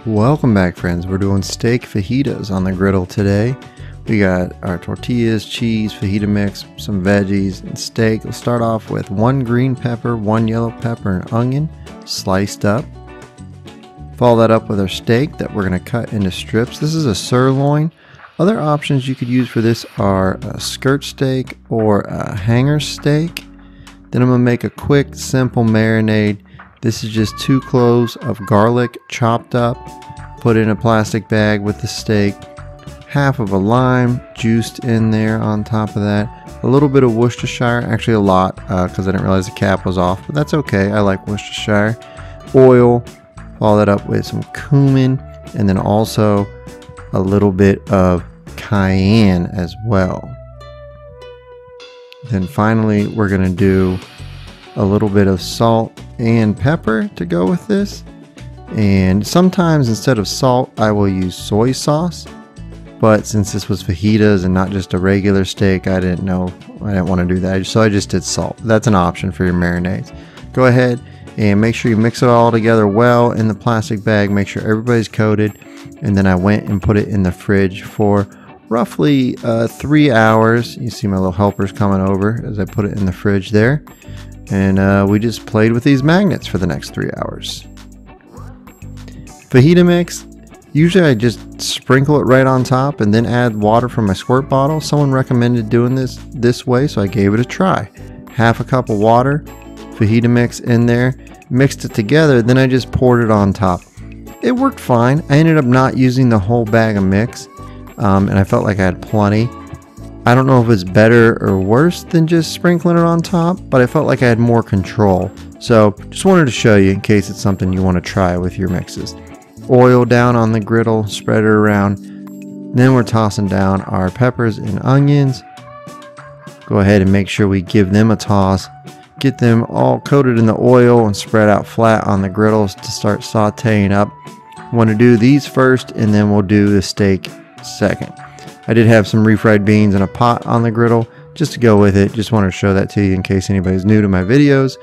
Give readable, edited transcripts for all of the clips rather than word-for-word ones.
Welcome back, friends. We're doing steak fajitas on the griddle today. We got our tortillas, cheese, fajita mix, some veggies, and steak. We'll start off with 1 green pepper, 1 yellow pepper, and onion sliced up. Follow that up with our steak that we're going to cut into strips. This is a sirloin. Other options you could use for this are a skirt steak or a hanger steak. Then I'm going to make a quick, simple marinade. This is just 2 cloves of garlic chopped up, put in a plastic bag with the steak, half of a lime juiced in there on top of that, a little bit of Worcestershire, actually a lot because I didn't realize the cap was off, but that's okay, I like Worcestershire, oil, follow that up with some cumin, and then also a little bit of cayenne as well. Then finally we're going to do a little bit of salt and pepper to go with this, and sometimes instead of salt I will use soy sauce, but since this was fajitas and not just a regular steak, I didn't want to do that, so I just did salt. That's an option for your marinades. Go ahead and make sure you mix it all together well in the plastic bag, make sure everybody's coated, and then I went and put it in the fridge for roughly 3 hours. You see my little helpers coming over as I put it in the fridge there. And we just played with these magnets for the next 3 hours. Fajita mix, usually I just sprinkle it right on top and then add water from my squirt bottle. Someone recommended doing this way, so I gave it a try. Half a cup of water, fajita mix in there, mixed it together, then I just poured it on top. It worked fine. I ended up not using the whole bag of mix, and I felt like I had plenty. I don't know if it's better or worse than just sprinkling it on top, but I felt like I had more control. So just wanted to show you in case it's something you want to try with your mixes. Oil down on the griddle, spread it around. Then we're tossing down our peppers and onions. Go ahead and make sure we give them a toss. Get them all coated in the oil and spread out flat on the griddles to start sauteing up. Want to do these first and then we'll do the steak second. I did have some refried beans in a pot on the griddle just to go with it. Just wanted to show that to you in case anybody's new to my videos.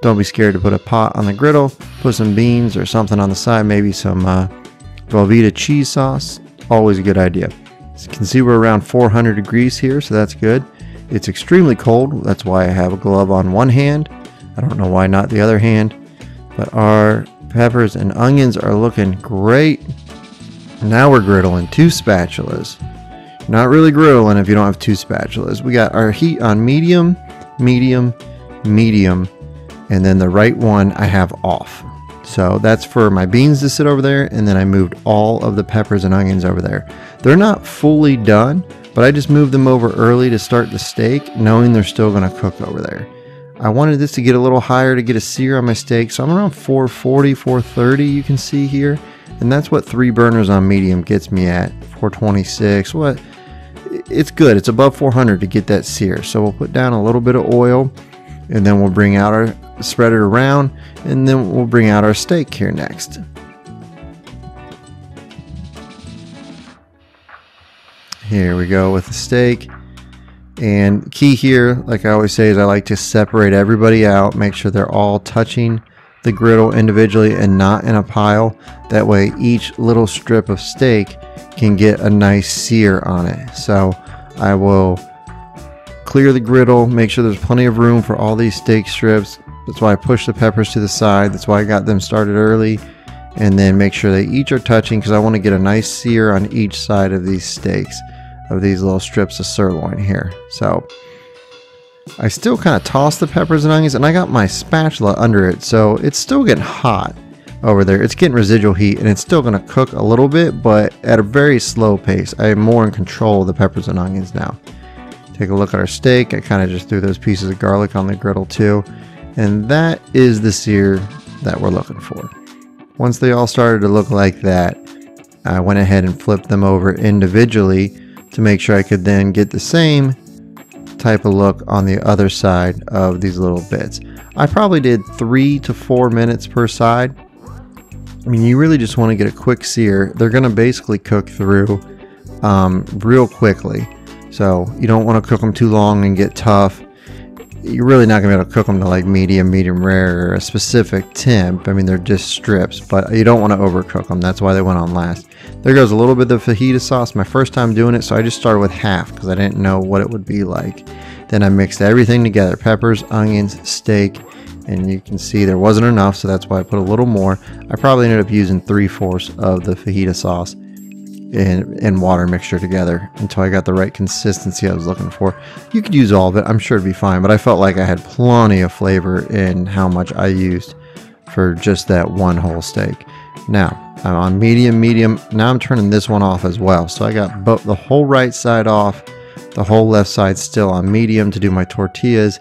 Don't be scared to put a pot on the griddle. Put some beans or something on the side, maybe some Velveeta cheese sauce. Always a good idea. As you can see, we're around 400 degrees here, so that's good. It's extremely cold. That's why I have a glove on one hand. I don't know why not the other hand. But our peppers and onions are looking great. Now we're griddling 2 spatulas. Not really griddling if you don't have 2 spatulas. We got our heat on medium, medium, medium, and then the right one I have off. So that's for my beans to sit over there, and then I moved all of the peppers and onions over there. They're not fully done, but I just moved them over early to start the steak, knowing they're still going to cook over there. I wanted this to get a little higher to get a sear on my steak, so I'm around 440, 430 you can see here, and that's what 3 burners on medium gets me at, 426. What? It's good. It's above 400 to get that sear. So we'll put down a little bit of oil, and then we'll bring out our, spread it around, and then we'll bring out our steak here next. Here we go with the steak. And key here, like I always say, is I like to separate everybody out, make sure they're all touching the griddle individually and not in a pile. That way each little strip of steak can get a nice sear on it. So I will clear the griddle, make sure there's plenty of room for all these steak strips. That's why I push the peppers to the side. That's why I got them started early. And then make sure they each are touching, because I want to get a nice sear on each side of these steaks, of these little strips of sirloin here. So I still kind of toss the peppers and onions, and I got my spatula under it, so it's still getting hot over there. It's getting residual heat, and it's still going to cook a little bit, but at a very slow pace. I am more in control of the peppers and onions now. Take a look at our steak. I kind of just threw those pieces of garlic on the griddle too, and that is the sear that we're looking for. Once they all started to look like that, I went ahead and flipped them over individually to make sure I could then get the same type of look on the other side of these little bits. I probably did 3 to 4 minutes per side. I mean, you really just want to get a quick sear. They're going to basically cook through real quickly. So you don't want to cook them too long and get tough. You're really not going to be able to cook them to like medium rare, or a specific temp. I mean, they're just strips, but you don't want to overcook them. That's why they went on last. There goes a little bit of fajita sauce. My first time doing it, so I just started with half because I didn't know what it would be like. Then I mixed everything together, peppers, onions, steak, and you can see there wasn't enough, so that's why I put a little more. I probably ended up using 3/4 of the fajita sauce and water mixture together until I got the right consistency I was looking for. You could use all of it, I'm sure it'd be fine, but I felt like I had plenty of flavor in how much I used for just that one whole steak. Now I'm on medium. Now I'm turning this one off as well, so I got both the whole right side off, the whole left side still on medium to do my tortillas,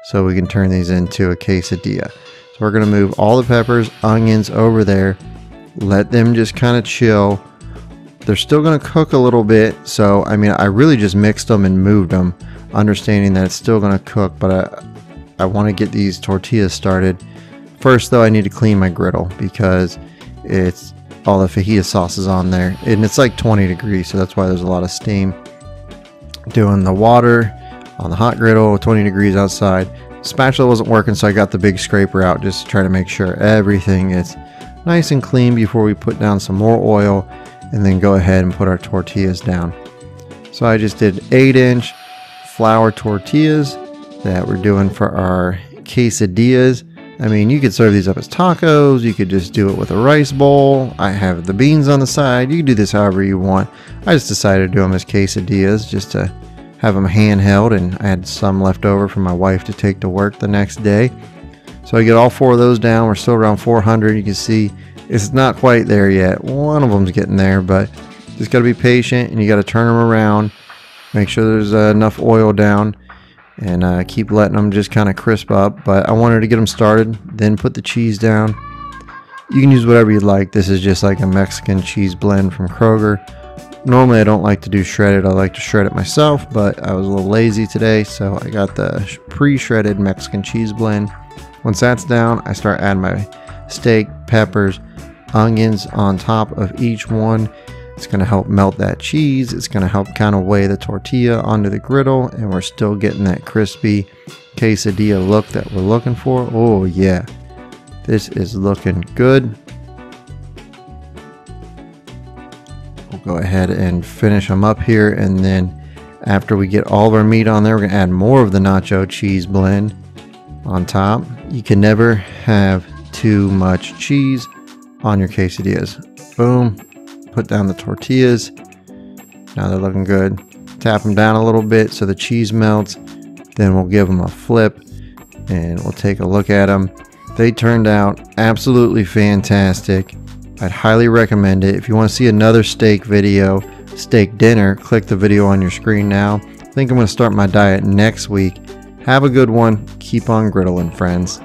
so we can turn these into a quesadilla. So we're going to move all the peppers, onions over there, let them just kind of chill. They're still going to cook a little bit, so I mean, I really just mixed them and moved them, understanding that it's still going to cook, but I want to get these tortillas started. First though, I need to clean my griddle because it's all the fajita sauce is on there, and it's like 20 degrees, so that's why there's a lot of steam. Doing the water on the hot griddle, 20 degrees outside. Spatula wasn't working, so I got the big scraper out just to try to make sure everything is nice and clean before we put down some more oil and then go ahead and put our tortillas down. So I just did 8-inch flour tortillas that we're doing for our quesadillas. I mean, you could serve these up as tacos, you could just do it with a rice bowl. I have the beans on the side. You can do this however you want. I just decided to do them as quesadillas just to have them handheld, and I had some left over for my wife to take to work the next day. So I get all 4 of those down. We're still around 400. You can see it's not quite there yet. One of them's getting there, but just got to be patient, and you got to turn them around, make sure there's enough oil down, and keep letting them just kind of crisp up. But I wanted to get them started, then put the cheese down. You can use whatever you'd like. This is just like a Mexican cheese blend from Kroger. Normally I don't like to do shredded, I like to shred it myself, but I was a little lazy today, so I got the pre-shredded Mexican cheese blend. Once that's down, I start adding my steak, peppers, onions on top of each one. It's going to help melt that cheese. It's going to help kind of weigh the tortilla onto the griddle, and we're still getting that crispy quesadilla look that we're looking for. Oh yeah, this is looking good. We'll go ahead and finish them up here, and then after we get all of our meat on there, we're going to add more of the nacho cheese blend on top. You can never have too much cheese on your quesadillas. Boom. Put down the tortillas. Now they're looking good. Tap them down a little bit so the cheese melts. Then we'll give them a flip and we'll take a look at them. They turned out absolutely fantastic. I'd highly recommend it. If you want to see another steak video, steak dinner, click the video on your screen now. I think I'm going to start my diet next week. Have a good one. Keep on griddling, friends.